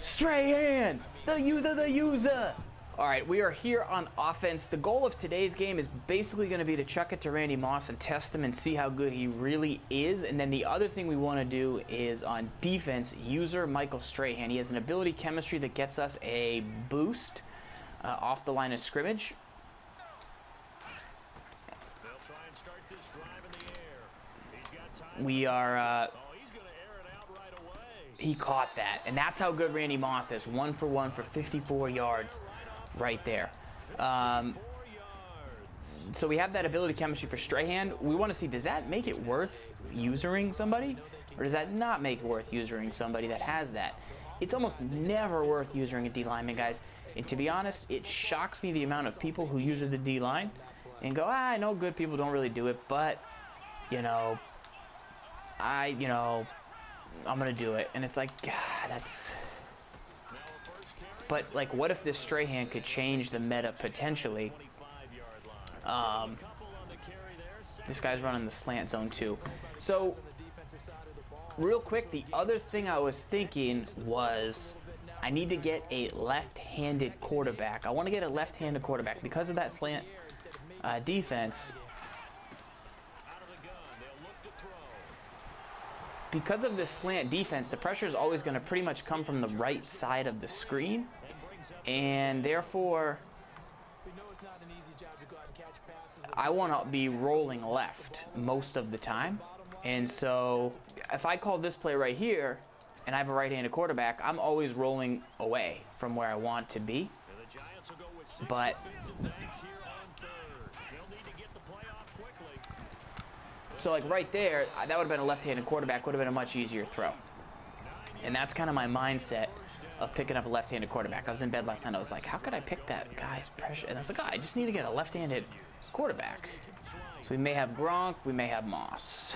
Strahan, the user. All right, we are here on offense. The goal of today's game is basically going to be to chuck it to Randy Moss and test him and see how good he really is. And then the other thing we want to do is on defense, user Michael Strahan. He has an ability chemistry that gets us a boost off the line of scrimmage. They'll try and start this drive in the air. He's got time. We are... He's going to air it out right away. He caught that, and that's how good Randy Moss is. 1 for 1 for 54 yards right there. So we have that ability chemistry for Strahan. We want to see, does that make it worth usering somebody? Or does that not make it worth usering somebody that has that? It's almost never worth using a D lineman, guys. And to be honest, it shocks me the amount of people who use the D line and go, I know good people don't really do it, but, I'm going to do it. And it's like, God, that's... But, like, what if this Strahan could change the meta potentially? This guy's running the slant zone, too. So, real quick, the other thing I was thinking was I need to get a left-handed quarterback. I want to get a left-handed quarterback. Because of that slant defense, because of this slant defense, the pressure is always going to pretty much come from the right side of the screen. And therefore, I want to be rolling left most of the time. And so if I call this play right here and I have a right-handed quarterback, I'm always rolling away from where I want to be. But so like right there, that would have been a left-handed quarterback, would have been a much easier throw. And that's kind of my mindset of picking up a left-handed quarterback. I was in bed last night, I was like, how could I pick that guy's pressure? And I was like, I just need to get a left-handed quarterback. So we may have Gronk, we may have Moss.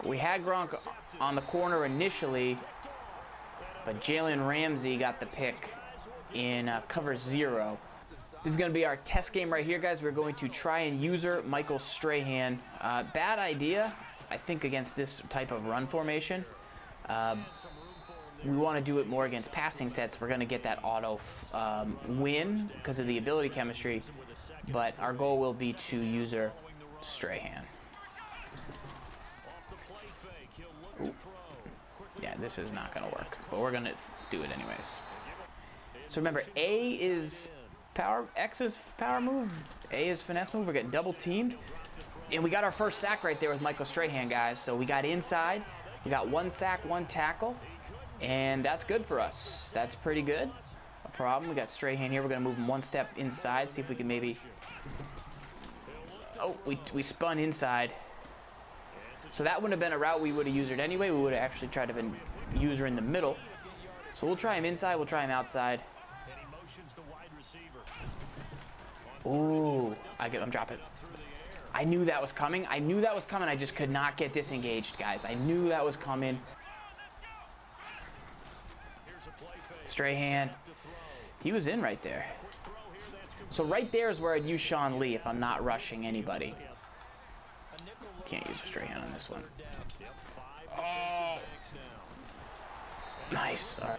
We had Gronk on the corner initially, but Jalen Ramsey got the pick in cover 0. This is going to be our test game right here, guys. We're going to try and user Michael Strahan. Bad idea, I think, against this type of run formation. We want to do it more against passing sets. We're going to get that auto win because of the ability chemistry, but our goal will be to user Strahan. Ooh. Yeah, this is not going to work, but we're going to do it anyways. So remember, A is power, X is power move, A is finesse move. We're getting double teamed. And we got our first sack right there with Michael Strahan, guys. So we got inside. We got 1 sack, 1 tackle. And that's good for us. That's pretty good. A problem. We got Strahan here. We're going to move him 1 step inside. See if we can maybe... Oh, we spun inside. So that wouldn't have been a route we would have used anyway. We would have actually tried to have been user in the middle. So we'll try him inside. We'll try him outside. Ooh, I'm dropping. I knew that was coming. I just could not get disengaged, guys. I knew that was coming. Strahan. He was in right there. So right there is where I'd use Sean Lee if I'm not rushing anybody. Can't use Strahan on this one. Oh. Nice. All right.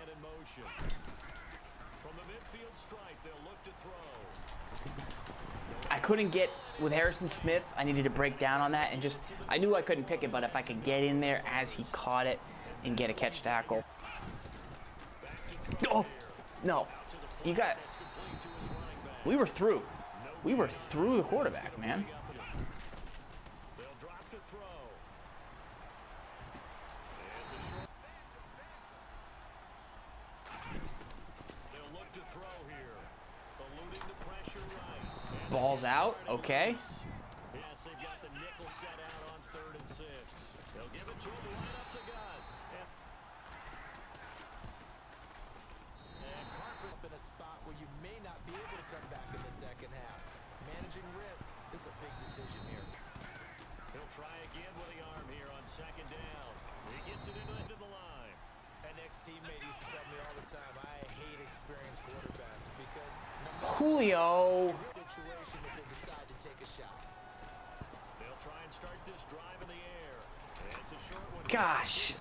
I couldn't get with Harrison Smith. I needed to break down on that and just, I knew I couldn't pick it, but if I could get in there as he caught it and get a catch tackle. Oh, no. We were through. We were through the quarterback, man. Ball's out, okay. Yes, they've got the nickel set out on 3rd and 6. They'll give it to him right up the gut. And Carpenter up in a spot where you may not be able to come back in the second half. Managing risk is a big decision here. He'll try again with the arm here on 2nd down. He gets it into the line. An ex-teammate used to tell me all the time, I hate experienced quarterbacks because Julio. situation if they decide to take a shot. They'll They'll try and start this drive in the air. It's a short one. Gosh.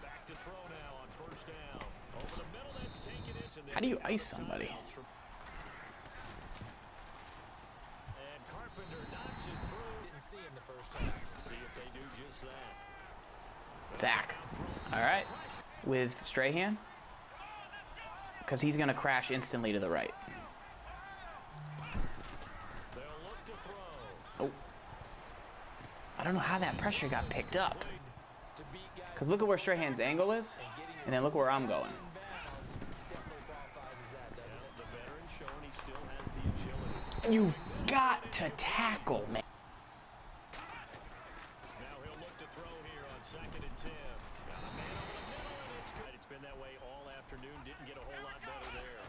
Back to throw now on first down. Over the middle, that's taken in. How do you ice somebody? And Carpenter knocks it through. Didn't see him the first time. See if they do just that. Zach. All right. With Strahan. Because he's going to crash instantly to the right. They'll look to throw. Oh. I don't know how that pressure got picked up. Because look at where Strahan's angle is. And then look where I'm going. The veteran showing he still has the agility. You've got to tackle, man. Now he'll look to throw here on 2nd and 10. Got a man over the middle, and it's good. It's been that way all afternoon. Didn't get a whole lot better there.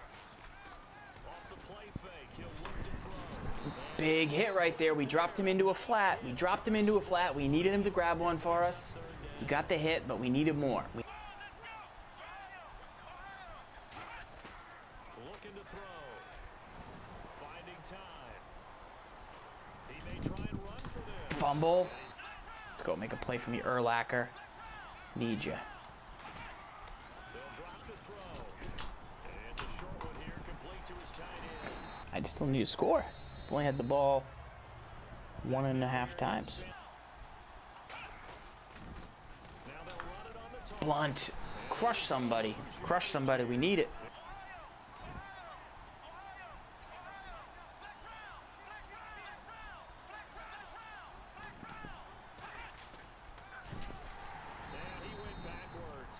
Off the play fake, he'll look to throw. Big hit right there. We dropped him into a flat. We dropped him into a flat. We needed him to grab one for us. We got the hit, but we needed more. Looking to throw. Finding time. He may try and run for this. Fumble. Let's go make a play for me, Urlacher. Need ya. They'll drop the throw. And it's a short one here, complete to his tight end. I just still need to score. Only had the ball 1.5 times. Now they'll run it on the top. Blunt. Crush somebody. Crush somebody. We need it. And he went backwards.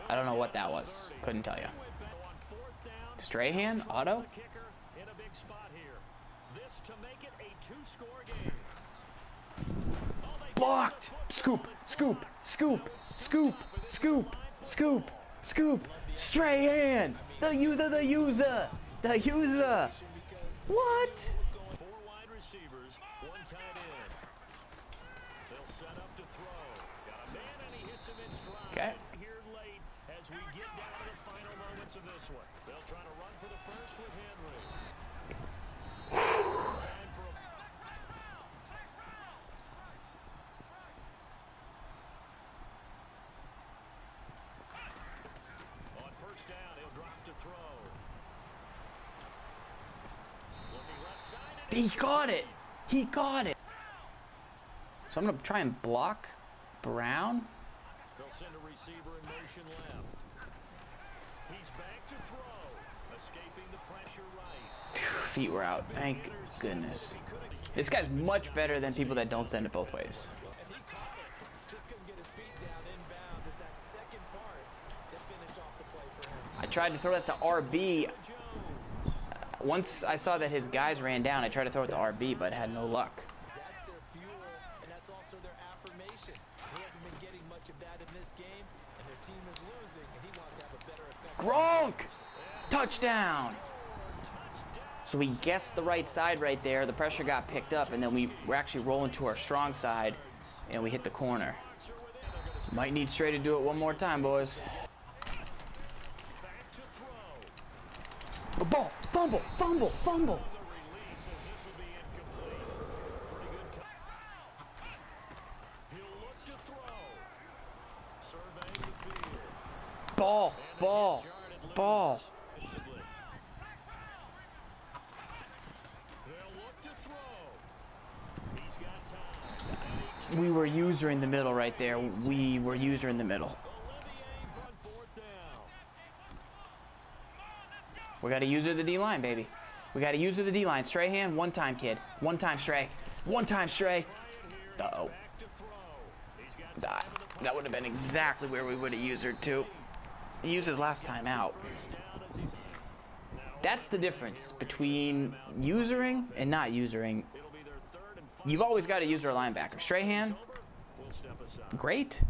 I don't know what that was. Couldn't tell you. On 4th down. Strahan, auto. The kicker in a big spot here. This to make it a 2-score game. Oh, they Blocked. Scoop. Scoop. Scoop. Scoop. Scoop. Scoop. Scoop. Strahan. The user. The user. The user. What? 4 wide receivers, 1 tight end. They'll set up to throw. Got a man and he hits him in stride. Okay. Here late as we get down to the final moments of this one. They'll try to run for the first with Henry. Time for a... On first down, he'll drop to throw. Looking left side. And He caught it. He caught it. So I'm going to try and block Brown. they'll send a receiver in motion left. He's back to throw. Escaping the pressure right. Feet were out. Thank goodness. This guy's much better than people that don't send it both ways. And he caught it. Just couldn't get his feet down inbounds. It's that second part that finished off the play for him. I tried to throw that to RB. Once I saw that his guys ran down, I tried to throw it to RB, but had no luck. That's their fuel, and that's also their affirmation. He hasn't been getting much of that in this game, and their team is losing, and he wants to have a better effect. Gronk! Touchdown! So we guessed the right side right there. The pressure got picked up, and then we were actually rolling to our strong side, and we hit the corner. Might need Stray to do it one more time, boys. Back to throw. A ball! Fumble! Fumble! Fumble! The release as this will be incomplete. Pretty good cut. He'll look to throw. Surveying the field. Ball! Ball! Ball! Defensively. They'll look to throw. He's got time. We were user in the middle right there. We were user in the middle. Olivier from 4th down. We got to user the D-line, baby. We got to user the D-line. Strahan, one time, kid. One time, Stray. One time, Stray. Uh-oh. Back to throw. He's got That would have been exactly where we would have used her too. He used his last time out. first down as he's That's the difference between usering and not usering. it'll be their 3rd and 5. You've always got to use our linebacker. Strahan, We'll step aside. great.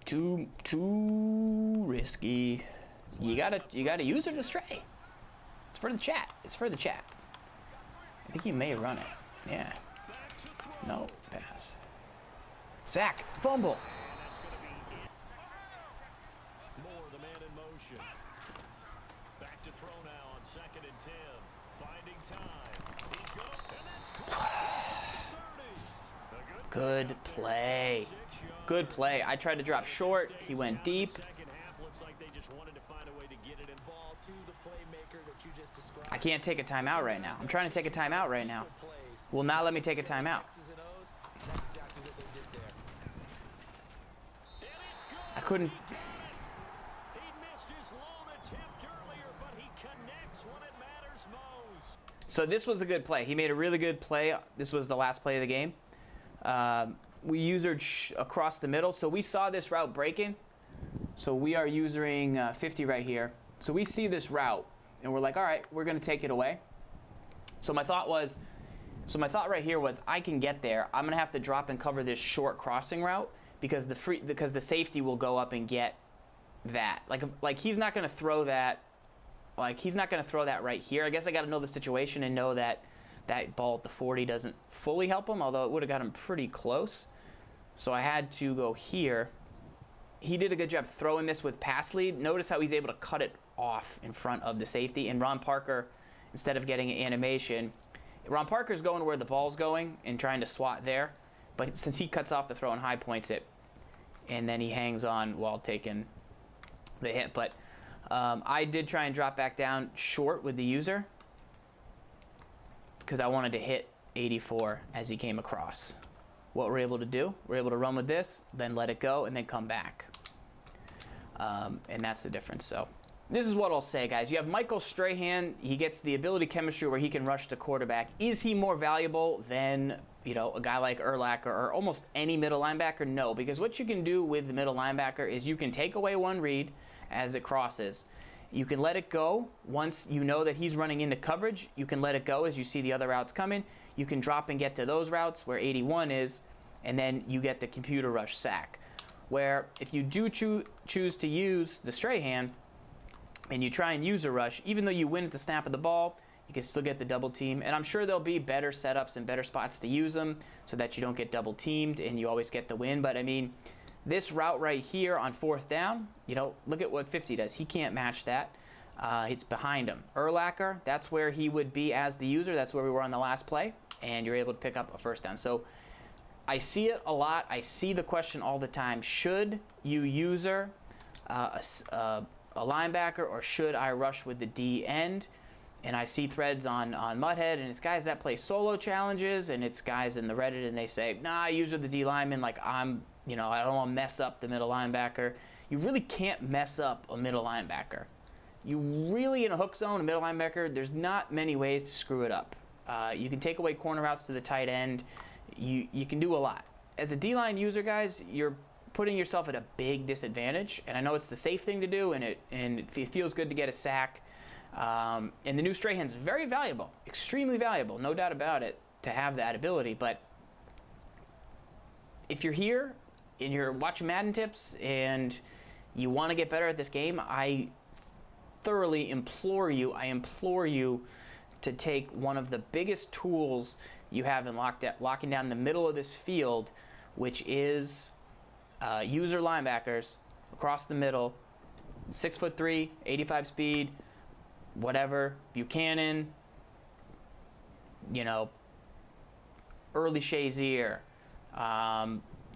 Too risky. You gotta use her to stray. It's for the chat. It's for the chat. I think he may run it. Yeah. No, pass. Sack, fumble. And that's going to be it. Moore, the man in motion. second and 10. Finding time. He's going, and that's caught inside the 30. Good play. Good play. I tried to drop short. He went deep. Second half looks like they just wanted to find a way to get it in. Ball to the playmaker that you just described. I can't take a timeout right now. I'm trying to take a timeout right now. Plays. Will not let me take a timeout. X's and O's. That's exactly what they did there. And it's good. I couldn't. He missed his lone attempt earlier, but he connects when it matters most. So this was a good play. He made a really good play. This was the last play of the game. We usered across the middle. So we saw this route breaking. So we are using 50 right here. So we see this route, and we're like, all right, we're going to take it away. So my thought right here was, I can get there. I'm going to have to drop and cover this short crossing route because the safety will go up and get that. Like he's not going to throw that. Like he's not going to throw that right here. I guess I got to know the situation and know that that ball at the 40 doesn't fully help him, although it would have got him pretty close. So I had to go here. He did a good job throwing this with pass lead. Notice how he's able to cut it off in front of the safety. And Ron Parker, instead of getting an animation, Ron Parker's going where the ball's going and trying to swat there. But since he cuts off the throw and high points it, and then he hangs on while taking the hit. But I did try and drop back down short with the user because I wanted to hit 84 as he came across. What we're able to do, we're able to run with this, then let it go, and then come back. And that's the difference. So this is what I'll say, guys. You have Michael Strahan. He gets the ability chemistry where he can rush the quarterback. Is he more valuable than, a guy like Urlacher or almost any middle linebacker? No, because what you can do with the middle linebacker is you can take away one read as it crosses. You can let it go once you know that he's running into coverage. You can let it go as you see the other routes coming. You can drop and get to those routes where 81 is, and then you get the computer rush sack. Where if you do choose to use the Strahan and you try and use a rush, even though you win at the snap of the ball, you can still get the double team. And I'm sure there'll be better setups and better spots to use them so that you don't get double teamed and you always get the win. But I mean, this route right here on 4th down, look at what 50 does. He can't match that. It's behind him. Urlacher, that's where he would be as the user. That's where we were on the last play. And you're able to pick up a 1st down. So I see it a lot. I see the question all the time. Should you user a linebacker or should I rush with the D end? And I see threads on Mudhead, and it's guys that play solo challenges, and it's guys in the Reddit, and they say, nah, I user the D lineman like I don't want to mess up the middle linebacker. You really can't mess up a middle linebacker. You really, in a hook zone, a middle linebacker, there's not many ways to screw it up. You can take away corner routes to the tight end. You can do a lot. As a D-line user, guys, you're putting yourself at a big disadvantage. And I know it's the safe thing to do, and it feels good to get a sack. And the new Strahan's very valuable, extremely valuable, no doubt about it, to have that ability. But if you're here and you're watching Madden tips and you want to get better at this game, I thoroughly implore you to take one of the biggest tools you have in locking down the middle of this field, which is user linebackers across the middle, 6'3", 85 speed, whatever, Buchanan, early Shazier.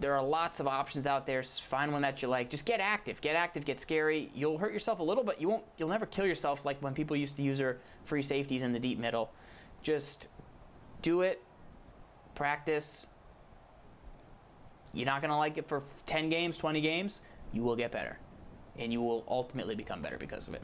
There are lots of options out there. Find one that you like. Just get active, get scary. You'll hurt yourself a little, but you'll never kill yourself like when people used to use their free safeties in the deep middle. Just do it, practice. You're not going to like it for 10 games, 20 games. You will get better, and you will ultimately become better because of it.